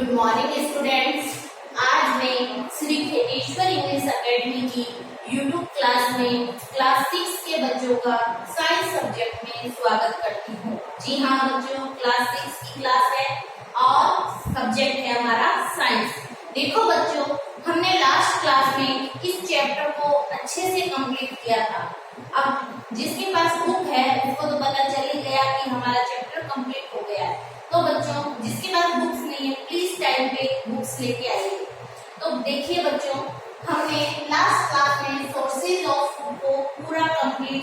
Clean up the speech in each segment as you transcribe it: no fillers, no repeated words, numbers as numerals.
Good morning students. आज मैं Shri Kheteshwar English academy की यूट्यूब क्लास में क्लास 6 के बच्चों का साइंस सब्जेक्ट में स्वागत करती हूँ। जी हाँ बच्चों, क्लास 6 की क्लास है और सब्जेक्ट है हमारा साइंस। देखो बच्चों, हमने लास्ट क्लास में इस चैप्टर को अच्छे से कंप्लीट किया था। अब जिसके पास बुक है उसको तो पता चल ही गया कि हमारा चैप्टर कंप्लीट हो गया है। तो बच्चों, जिसके पास बुक्स नहीं है प्लीज टाइम पे बुक्स लेके आइए। तो देखिए बच्चों, हमने लास्ट क्लास में सोर्सेज ऑफ फूड को पूरा कंप्लीट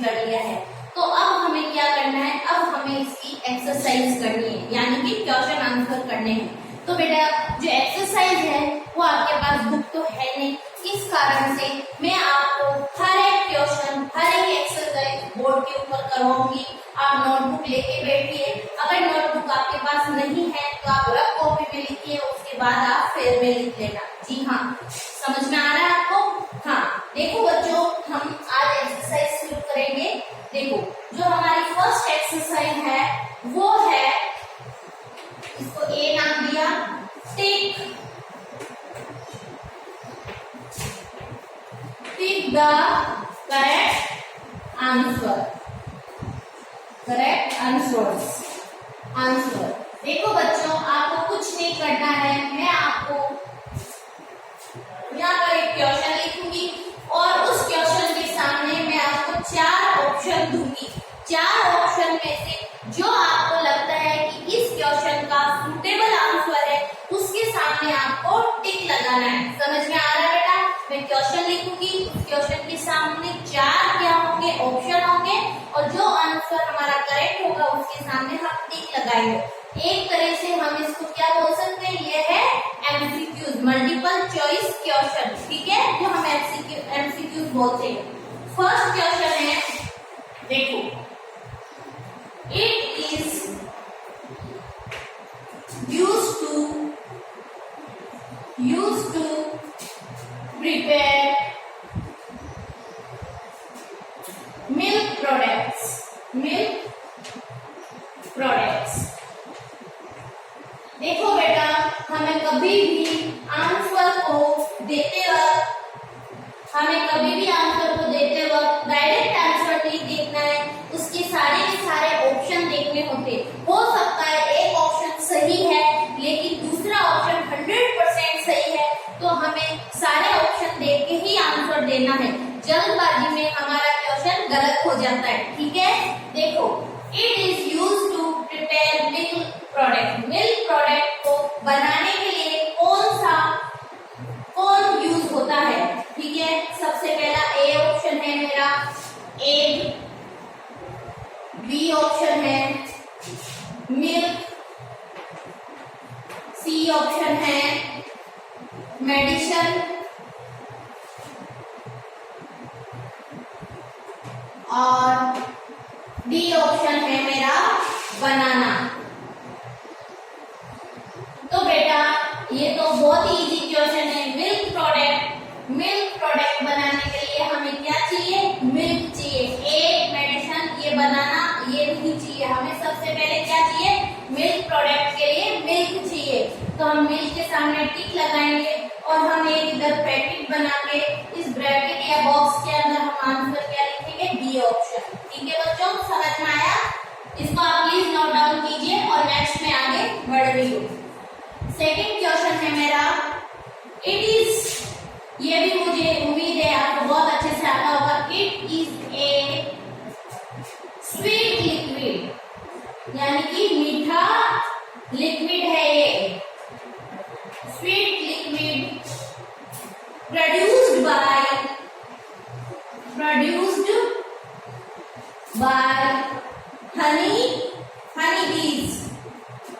कर लिया है। तो अब हमें क्या करना है, अब हमें इसकी एक्सरसाइज करनी है, यानी कि क्वेश्चन आंसर करने हैं। तो बेटा जो एक्सरसाइज है वो आपके पास बुक तो है नहीं, इस कारण से मैं आपको हर एक क्वेश्चन हर एक एक्सरसाइज बोर्ड के ऊपर करवाऊंगी। आप नोटबुक लेके बैठिए। अगर नोटबुक आपके पास नहीं है तो आप रफ कॉपी में लिखिए, उसके बाद आप फेर में लिख लेना। जी हाँ, समझ में आ रहा है आपको? हाँ, देखो बच्चों, हम आज एक्सरसाइज शुरू करेंगे। देखो, जो हमारी फर्स्ट एक्सरसाइज है वो है, इसको ए नाम दिया, टिक द करेक्ट आंसर। देखो बच्चों, आपको कुछ नहीं करना है, मैं आपको यहाँ पर एक क्वेश्चन लिखूंगी और उस क्वेश्चन के सामने मैं आपको 4 ऑप्शन दूंगी। 4 ऑप्शन में से जो आपको लगता है कि इस क्वेश्चन का सुटेबल आंसर है उसके सामने आपको टिक लगाना है। समझ में आ रहा है बेटा? मैं क्वेश्चन लिखूंगी, उस क्वेश्चन के सामने 4 क्या होंगे, ऑप्शन होंगे, और जो आंसर हमारा करेक्ट होगा उसके सामने हम टिक लगाएंगे। एक तरह से हम इसको क्या बोल सकते हैं, ये है एमसीक्यूज, मल्टीपल चॉइस क्वेश्चन। ठीक है, जो हम एमसीक्यूज बोलते हैं। फर्स्ट क्वेश्चन है, देखो, it is used to prepare milk products। देखो बेटा, हमें कभी भी आंसर को देते वक्त डायरेक्ट आंसर नहीं देखना है, उसके सारे के सारे ऑप्शन देखने होते। हो सकता है एक ऑप्शन सही है लेकिन दूसरा ऑप्शन 100% सही है, तो हमें सारे ऑप्शन देख के ही आंसर देना है। जल्दबाजी में हमारा क्वेश्चन गलत हो जाता है। ठीक है, देखो, it is used to prepare milk product को बनाने के लिए कौन यूज होता है। ठीक है, सबसे पहला ए ऑप्शन है मेरा एग, बी ऑप्शन है मिल्क, सी ऑप्शन है मेडिसिन, और डी ऑप्शन है मेरा बनाना। तो बेटा ये तो बहुत ही इजी क्वेश्चन है। मिल्क प्रोडक्ट बनाने के लिए हमें क्या चाहिए, मिल्क चाहिए। एग, मेडिसिन, ये बनाना ये नहीं चाहिए, हमें सबसे पहले क्या चाहिए, मिल्क प्रोडक्ट के लिए मिल्क चाहिए। तो हम मिल्क के सामने टिक लगाएंगे और हम एक इधर ब्रैकेट बना के इस ब्रैकेट या बॉक्स के अंदर हम आंसर क्या लिखेंगे, बी ऑप्शन। ठीक है बच्चों, समझ में आया? इसको आप प्लीज नोट डाउन कीजिए और नेक्स्ट में आगे बढ़ रही हूँ। सेकेंड क्वेश्चन है मेरा, इट इज, ये भी मुझे उम्मीद है आपको बहुत अच्छे से आता होगा, it is a sweet liquid, यानी कि मीठा लिक्विड है ये। Sweet liquid produced by Honey बीज।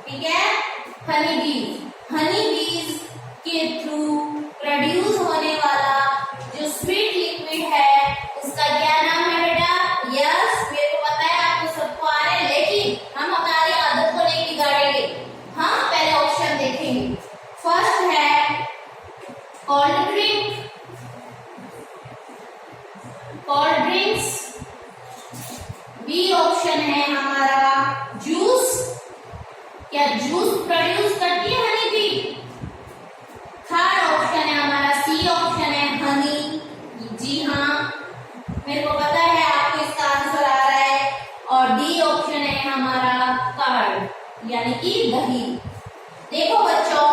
ठीक है, हनी बीज के थ्रू प्रोड्यूस होने वाला जो स्वीट लिक्विड है उसका क्या नाम है बेटा? यस, मेरे को पता है आपको सबको आ रहा है, लेकिन हम हमारी आदत को नहीं बिगाड़ेंगे। हम पहले ऑप्शन देखेंगे। फर्स्ट है कोल्ड ड्रिंक्स, बी ऑप्शन है हमारा जूस। क्या जूस प्रोड्यूस करती है मेरे को पता है आपको इसका आंसर आ रहा है और डी ऑप्शन है हमारा कर्ड यानी कि दही। देखो बच्चों,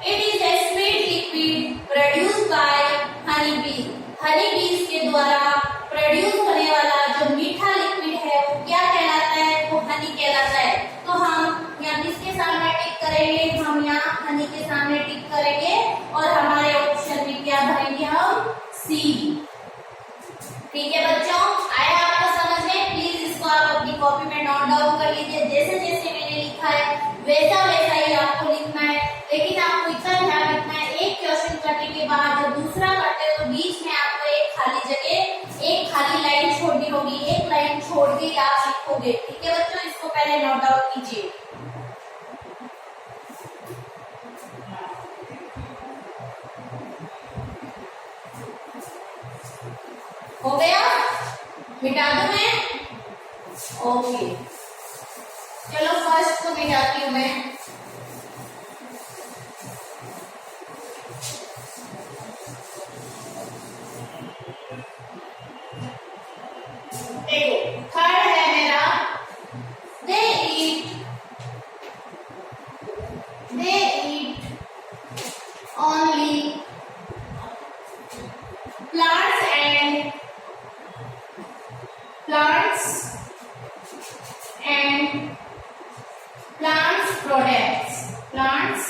it is a sweet liquid produced by honey bee. Honey बीज के द्वारा प्रोड्यूस होने वाला जो मीठा लिक्विड है वो क्या कहलाता है? वो हनी कहलाता है। तो हम यहाँ किसके सामने टिक करेंगे? हम यहाँ हनी के सामने टिक करेंगे और हमारे ऑप्शन में क्या भरेंगे? हम सी। ठीक है बच्चों, आया आपको समझ में? प्लीज इसको आप अपनी कॉपी में नोट डाउन कर लीजिए। जैसे जैसे मैंने लिखा है वैसा वैसा ही आपको लिखना है, लेकिन आपको इतना ध्यान रखना है एक क्वेश्चन करने के बाद जब दूसरा करते हो तो बीच में आपको एक खाली जगह, एक खाली लाइन छोड़नी होगी। एक लाइन छोड़ के आप लिखोगे। ठीक है बच्चों, इसको पहले नोट डाउन कीजिए। हो गया? मिटा दूं मैं? ओके, चलो फर्स्ट को मिटाती हूं मैं। देखो, थर्ड है मेरा they eat only plants and plants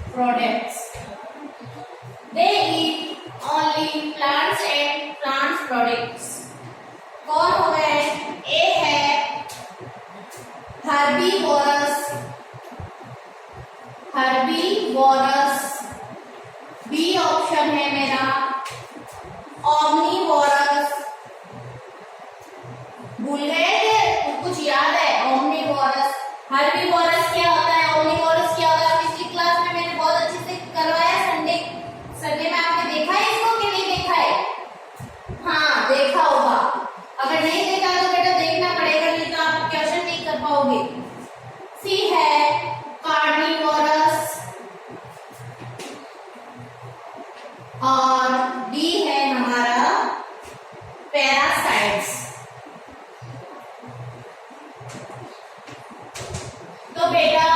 products. They eat only plants and plants products. कौन हो गए? ए है herbivores, बी ऑप्शन है मेरा omnivorous। भूल गए थे? कुछ याद है? omnivorous, herbivores क्या होता है? omnivorous क्या होता है? पिछली क्लास में मैंने बहुत अच्छे से करवाया। संडे में आपने देखा है इसको कि नहीं देखा है? हाँ, देखा होगा। अगर नहीं देखा तो बेटा देखना पड़ेगा, नहीं तो आप क्वेश्चन नहीं कर पाओगे। सी है कार्निवोरस और डी है हमारा पैरासाइट्स। तो बेटा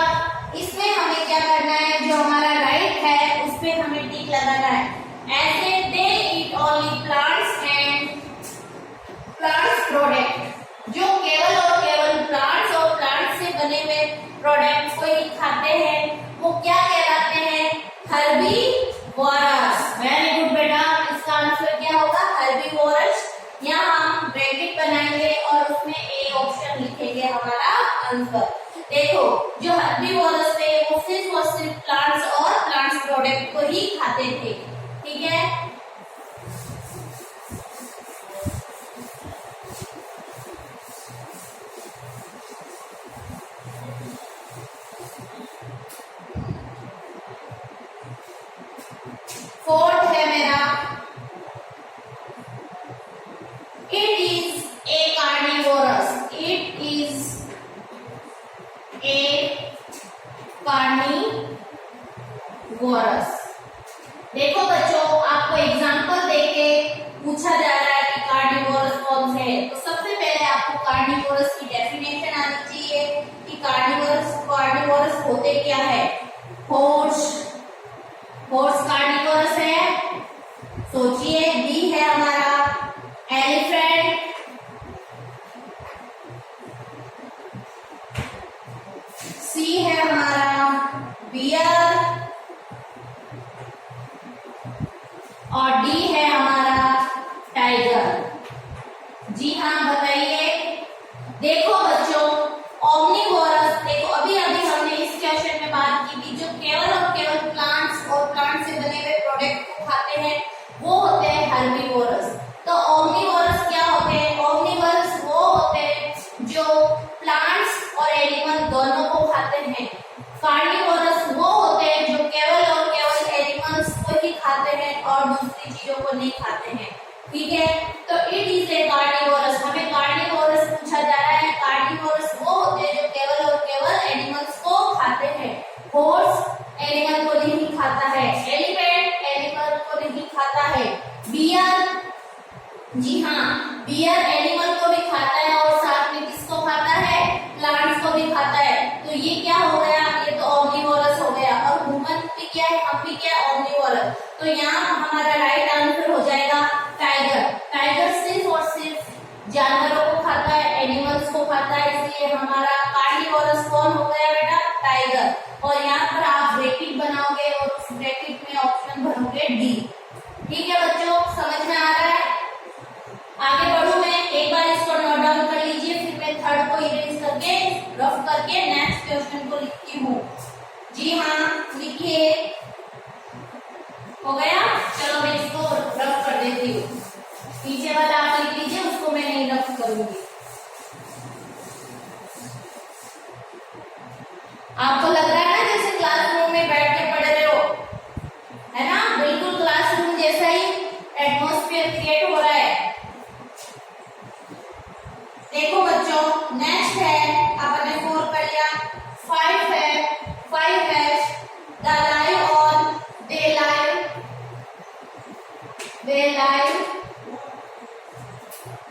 इसमें हमें क्या करना है? जो हमारा राइट है उस पे हमें टिक लगाना है। ऐसे they eat only plants and plants product, जो केवल और केवल प्लांट्स और प्लांट्स से बने हुए प्रोडक्ट्स को ही खाते हैं, वो क्या कहलाते हैं? हर्बीवोरस। वेरी गुड बेटा, इसका आंसर क्या होगा? हर्बीवोरस। यहाँ हम ब्रैकेट बनाएंगे और उसमें ए ऑप्शन लिखेंगे हमारा आंसर। देखो, जो हर्बीवोरस थे वो सिर्फ और सिर्फ प्लांट्स और प्लांट्स प्रोडक्ट को ही खाते थे। ठीक है, फोर्थ है मेरा it is a carnivorous. It is a carnivorous. देखो बच्चों, आपको एग्जांपल देके पूछा जा रहा है कि कार्निवोरस कौन से है, तो सबसे पहले आपको कार्निवोरस की डेफिनेशन आनी चाहिए कि कार्निवोरस होते क्या है। हॉर्स कार्निवोरस है, सोचिए। बी है हमारा एलिफेंट, सी है हमारा बियर और डी है हमारा टाइगर। जी हाँ, बताइए। देखो बच्चों, ओमनीवोरस, देखो अभी अभी हमने इस क्वेश्चन में बात की थी, जो केवल और केवल प्लांट्स और प्लांट से बने हुए प्रोडक्ट को खाते हैं वो होते हैं हर्बीवोरस। तो ओमनीवोरस क्या होते हैं? ओमनीवोरस वो होते हैं जो प्लांट्स और एनिमल दोनों को खाते हैं। कार्निवोरस वो होते हैं जो केवल और केवल एनिमल्स को ही खाते हैं और दूसरी चीजों को नहीं खाते हैं। ठीक है, तो इट इज ए कार्निवोरस। हमें कार्निवोरस पूछा जा रहा है। कार्निवोरस वो होते हैं जो केवल और केवल एनिमल्स को खाते हैं। हॉर्स एनिमल को नहीं खाता है। एलिफेंट जी हाँ, बियर एनिमल को भी खाता है और साथ में किसको खाता है, प्लांट्स को भी खाता है। तो ये क्या हो गया, ये तो ओमनिवोरस हो गया। और ह्यूमन भी क्या है, हम भी क्या है, ओमनिवोरस। तो यहाँ हमारा राइट आंसर हो जाएगा टाइगर। टाइगर सिर्फ और सिर्फ जानवरों को खाता है, एनिमल्स को खाता है, इसलिए हमारा कार्निवोरस कौन हो गया बेटा, टाइगर। और यहाँ पर आप ब्रैकेट बनाओगे और उस ब्रैकेट में ऑप्शन भरोगे डी। ठीक है बच्चों, समझ में आ रहा है? आगे बढ़ू मैं, एक बार इसको नोट डाउन कर लीजिए, फिर मैं थर्ड को इरेज करके रफ करके नेक्स्ट क्वेश्चन को लिखती हूँ। जी हाँ, लिखिए। हो गया? चलो मैं इसको रफ कर देती हूँ। पीछे वाला आप लिख लीजिए, उसको मैं नहीं रफ करूंगी। आपको लग रहा है ना जैसे क्लासरूम में बैठ के पढ़ रहे हो, है ना? बिल्कुल क्लासरूम जैसा ही एटमॉस्फेयर क्रिएट हो रहा है। देखो बच्चों, नेक्स्ट है, आपने 4 कर लिया, 5 है, 5 है, the live on, they live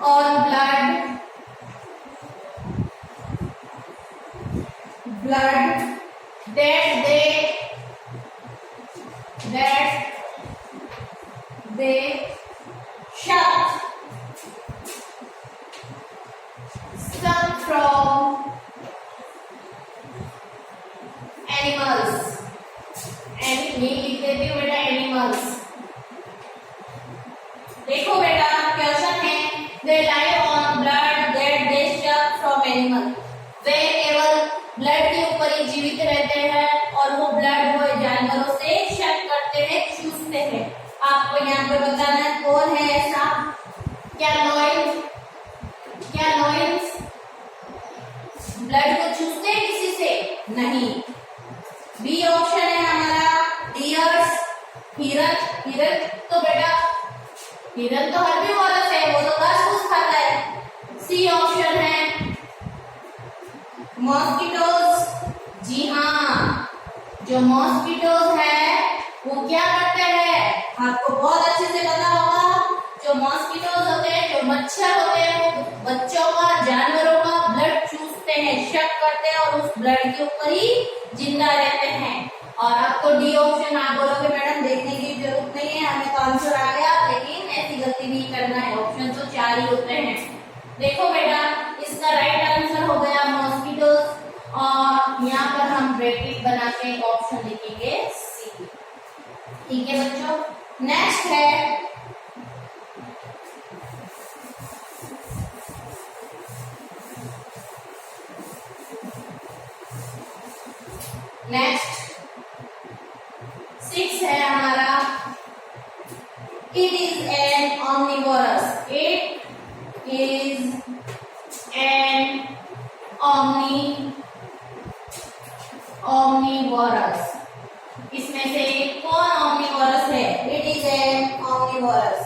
on blood that they suck from animals। Any लिख देती हूँ बेटा, एनिमल्स। देखो बेटा क्वेश्चन है, they lie on blood that they suck from animal। वे केवल ब्लड के ऊपर ही जीवित रहते हैं और वो ब्लड वो जानवरों से शक करते हैं, चूसते हैं। आपको यहाँ पे बताना है कौन है ऐसा। क्या लॉयंस ब्लड को चूसते हैं किसी से? नहीं। बी ऑप्शन है हमारा, डियर्स, हिरन। तो बेटा हिरन तो हर्बीवोरस है, वो तो घास फूस खाता है। सी ऑप्शन है मॉस्किटोज। जी हाँ, जो मॉस्किटोज है वो क्या करते हैं, आपको बहुत अच्छे से पता होगा। जो मॉस्किटोज होते हैं, जो मच्छर होते हैं, वो बच्चों का, जानवरों का ब्लड चूसते हैं, शक करते हैं और उस ब्लड के ऊपर ही जिंदा रहते हैं। और आपको डी ऑप्शन आप बोलोगे मैडम देखने की जरूरत नहीं है, हमें तो आंसर आ गया, लेकिन ऐसी गलती नहीं करना है, ऑप्शन तो 4 ही होते हैं। देखो बेटा, इसका राइट आंसर हो गया मॉस्किटोज। और यहाँ पर हम ब्रैकेट बना के ऑप्शन लिखेंगे सी। ठीक है बच्चों, नेक्स्ट है नेक्स्ट 6 है हमारा, it is an omnivorous। It is an omnivorous। इसमें से कौन omnivorous है? It is an omnivorous।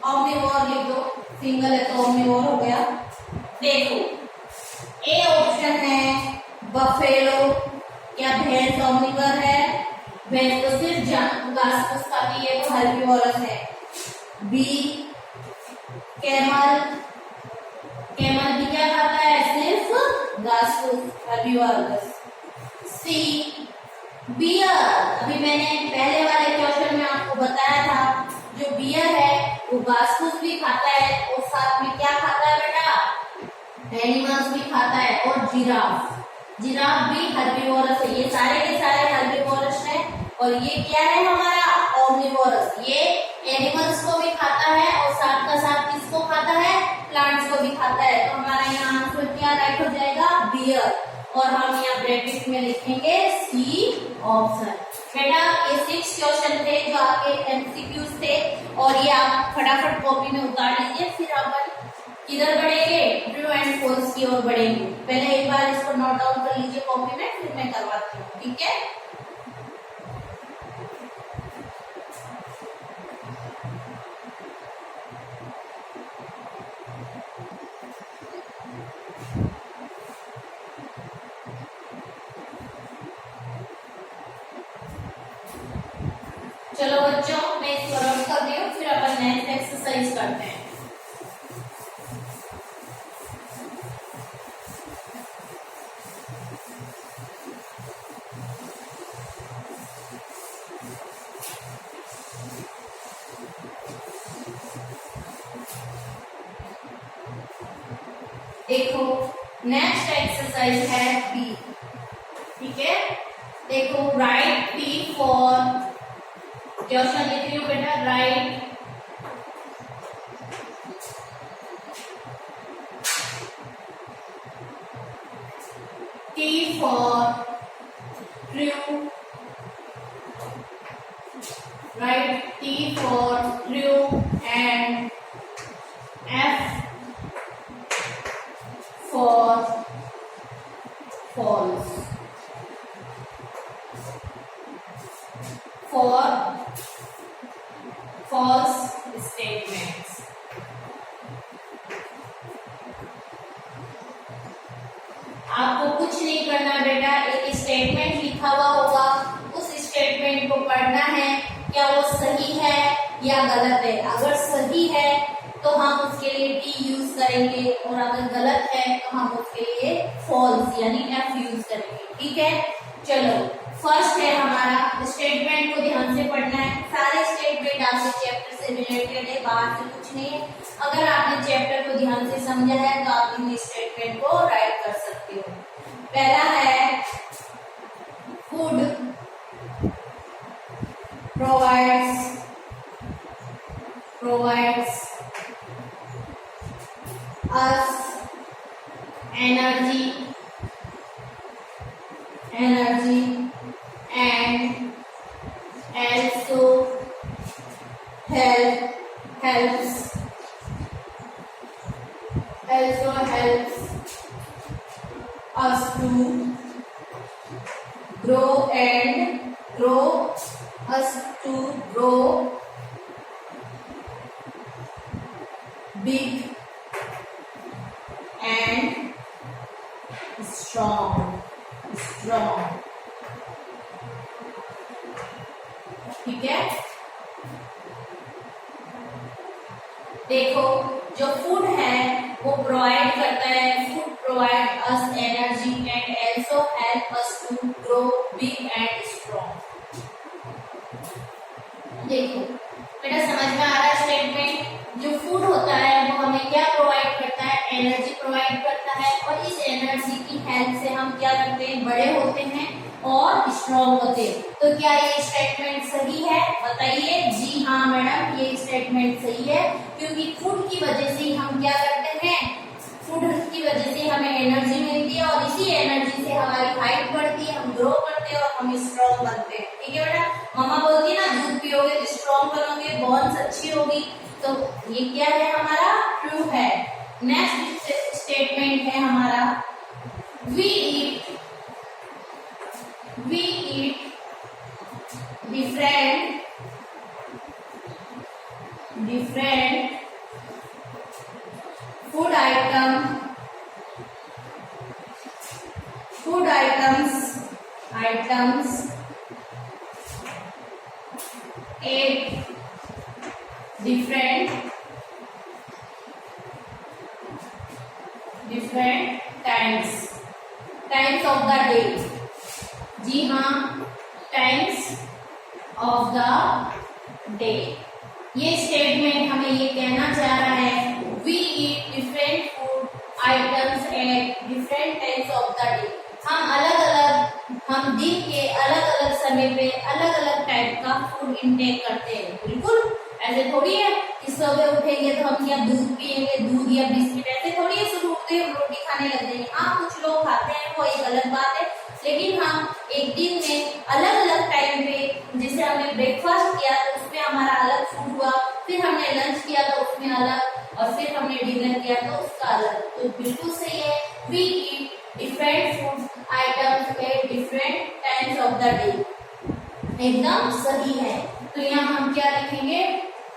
omnivore लिख दो, सिंगल है तो omnivore हो गया। देखो ए ऑप्शन है बफेलो। क्या भैंस omnivore है? भैंस तो सिर्फ घास फूस खाती है, तो हर्बीवोरस है। बी कैमल भी क्या खाता है? सिर्फ घास फूस, हर्बीवोरस। सी बियर। अभी मैंने पहले वाले क्वेश्चन में आपको बताया था, जो बियर है वो घास फूस भी खाता है और साथ में क्या खाता है बेटा? एनिमल्स भी खाता है। और जिराफ भी हर्बीवोरस है। ये सारे के सारे हर्बीवोरस है। और ये क्या है हमारा? ओमनिवोरस। ये एनिमल्स को भी खाता है और साथ का साथ किसको खाता है? प्लांट्स को भी खाता है। तो हमारा यहाँ आंसर क्या राइट हो जाएगा? बियर। और हम यहाँ ब्रैकेट में लिखेंगे सी ऑप्शन। बेटा ये 6 क्वेश्चन थे जो आपके एमसीक्यूज थे, और ये आप फटाफट कॉपी में उतार लीजिए। फिर अपन किधर बढ़ेंगे? ट्रू एंड फॉल्स की ओर बढ़ेंगे। पहले एक बार इसको नोट डाउन कर लीजिए कॉपी में, फिर मैं करवाती हूँ। ठीक है, चलो बच्चों मैं इसको रफ कर दी हूँ, फिर अपन नेक्स्ट एक्सरसाइज करते हैं। देखो नेक्स्ट एक्सरसाइज है बी, ठीक है। देखो राइट टी फॉर, क्वेश्चन लिख रही हूँ बेटा, right T for true, write T for true and F for false. For false statements. आपको कुछ नहीं करना बेटा, एक स्टेटमेंट लिखा हुआ होगा, उस स्टेटमेंट को पढ़ना है, क्या वो सही है या गलत है। अगर सही है तो हम उसके लिए टी यूज करेंगे और अगर गलत है तो हम उसके लिए फॉल्स यानी एफ यूज करेंगे, ठीक है। चलो फर्स्ट है हमारा, स्टेटमेंट को ध्यान से पढ़ना है। सारे स्टेटमेंट आपके चैप्टर से रिलेटेड है, बाहर से कुछ नहीं है। अगर आपने चैप्टर को ध्यान से समझा है तो आप इन स्टेटमेंट को राइट कर सकते हो। पहला है food provides us energy and also helps us to grow big and strong, ठीक है। देखो जो फूड है वो प्रोवाइड करता है, food provide us energy and also help us to grow big and strong. देखो बेटा समझ में आ रहा है स्टेटमेंट। जो फूड होता है वो हमें क्या प्रोवाइड करता है, एनर्जी प्रोवाइड करता है, और इस एनर्जी की हेल्प से हम क्या करते हैं, बड़े होते हैं और स्ट्रॉन्ग होते हैं। तो क्या ये स्टेटमेंट सही है, बताइए। जी हाँ मैडम, ये स्टेटमेंट सही है, क्योंकि फूड की वजह से हम क्या करते हैं, फूड की वजह से हमें एनर्जी मिलती है और इसी एनर्जी से हमारी हाइट बढ़ती है, हम ग्रो करते हैं और हम स्ट्रॉन्ग बनते हैं, ठीक है बेटा। मम्मा बोलती है ना दूध पियोगे तो स्ट्रॉन्ग बनोगे, बोन्स अच्छी होगी, तो ये क्या है हमारा, ट्रू है। नेक्स्ट स्टेटमेंट है हमारा, we eat different food items at different times of the day। जी हाँ, टाइम्स ऑफ द डे। ये स्टेटमेंट हमें ये कहना चाह रहा है, we eat different food items at different times of the day. हम दिन के अलग अलग समय पे अलग अलग टाइप का फूड इंटेक करते हैं। बिल्कुल ऐसे थोड़ी है कि सुबह उठेंगे तो हम क्या दूध पिएंगे, दूध या बिस्किट, ऐसे थोड़ी है सुबह उठते हम रोटी खाने लग जाएंगे। हाँ कुछ लोग खाते हैं, वो एक अलग बात है, लेकिन हम एक दिन में अलग अलग टाइम पे, जैसे हमने ब्रेकफास्ट किया तो उसमें हमारा अलग फूड हुआ, फिर हमने लंच किया तो उसमें अलग, और फिर हमने डिनर किया तो उसका अलग। तो बिल्कुल सही है, we eat different food items at different times of the day, एकदम सही है। तो यहाँ हम क्या लिखेंगे,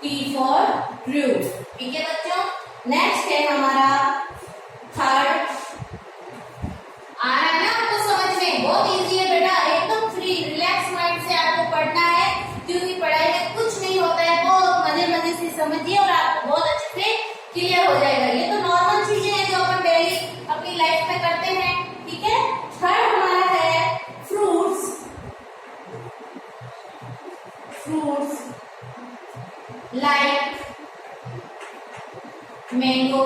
टी फॉर ट्रू, ठीक है बच्चों। नेक्स्ट है हमारा थर्ड, आ रहा है ना आपको समझ में, बहुत इजी है बेटा, एकदम फ्री रिलैक्स माइंड से आपको पढ़ना है, क्योंकि पढ़ाई में कुछ नहीं होता है, बहुत मजे से समझिए और आपको बहुत अच्छे से क्लियर हो जाएगा। ये तो नॉर्मल चीजें हैं जो अपन डेली अपनी लाइफ में करते हैं, ठीक है। थर्ड हमारा है fruits like mango,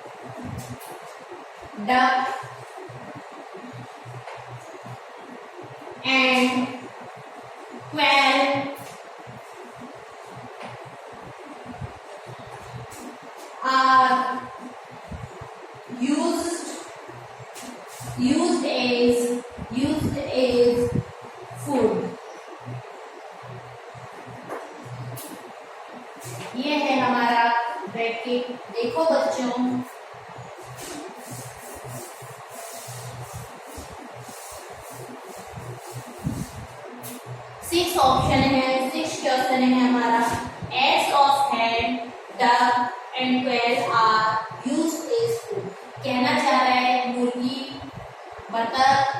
duck and quail are used as food. ये है हमारा ब्रैकेट। देखो बच्चों, 6 ऑप्शन है, 6 क्वेश्चन है हमारा। Eggs of hen, duck and quail are used as food. कहना चाह रहा है मुर्गी, बतख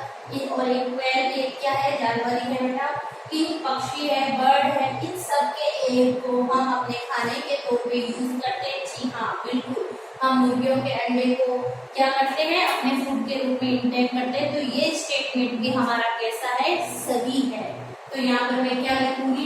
और एक क्वेल, एक क्या है, जानवर ही है बेटा। 3 पक्षी है, बर्ड है, इन सब के एग को हम अपने खाने के तौर पे यूज करते हैं। जी हाँ, बिल्कुल, हम मुर्गियों के अंडे को क्या करते हैं, अपने फूड के रूप में इंटेक करते हैं। तो ये स्टेटमेंट भी हमारा कैसा है, सही है। तो यहाँ पर मैं क्या लिखूंगी,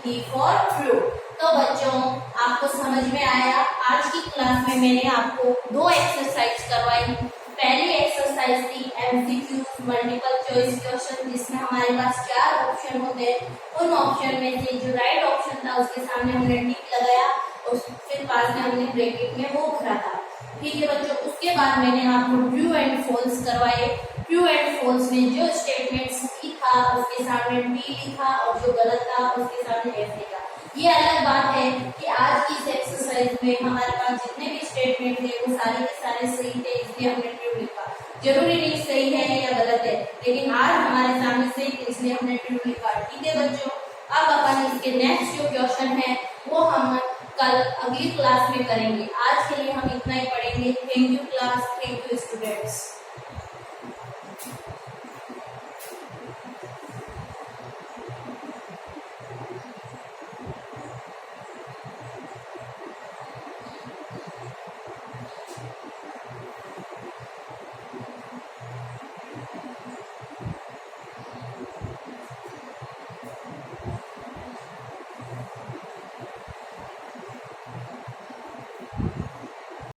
टी फॉर फ्रूट। तो बच्चों, आपको समझ में आया। आज की क्लास में मैंने आपको 2 एक्सरसाइज करवाई। पहली एक्सरसाइज थी एमसीक्यू मल्टीपल चॉइस क्वेश्चन, जिसमें हमारे पास 4 ऑप्शन होते हैं। उन ऑप्शन में से जो राइट ऑप्शन था उसके सामने हमने टिक लगाया और फिर पास में हमने ब्रैकेट में वो भरा था। ठीक है बच्चों, उसके बाद मैंने आपको ट्रू एंड फॉल्स करवाए। ट्रू एंड फॉल्स में जो स्टेटमेंट सही था उसके सामने टी लिखा और जो गलत था उसके सामने एफ लिखा। ये अलग बात है कि आज की इस एक्सरसाइज में हमारे पास जितने भी स्टेटमेंट थे वो सारे के सारे सही थे, इसलिए हमने ट्रू लिखा। जरूरी नहीं सही है या गलत है, लेकिन आज हमारे सामने सही थे इसलिए हमने ट्रू लिखा। ठीक है बच्चों, अब अपन इसके नेक्स्ट जो क्वेश्चन है वो हम कल अगली क्लास में करेंगे। आज के लिए हम इतना ही पढ़ेंगे। Thank you class, thank you students.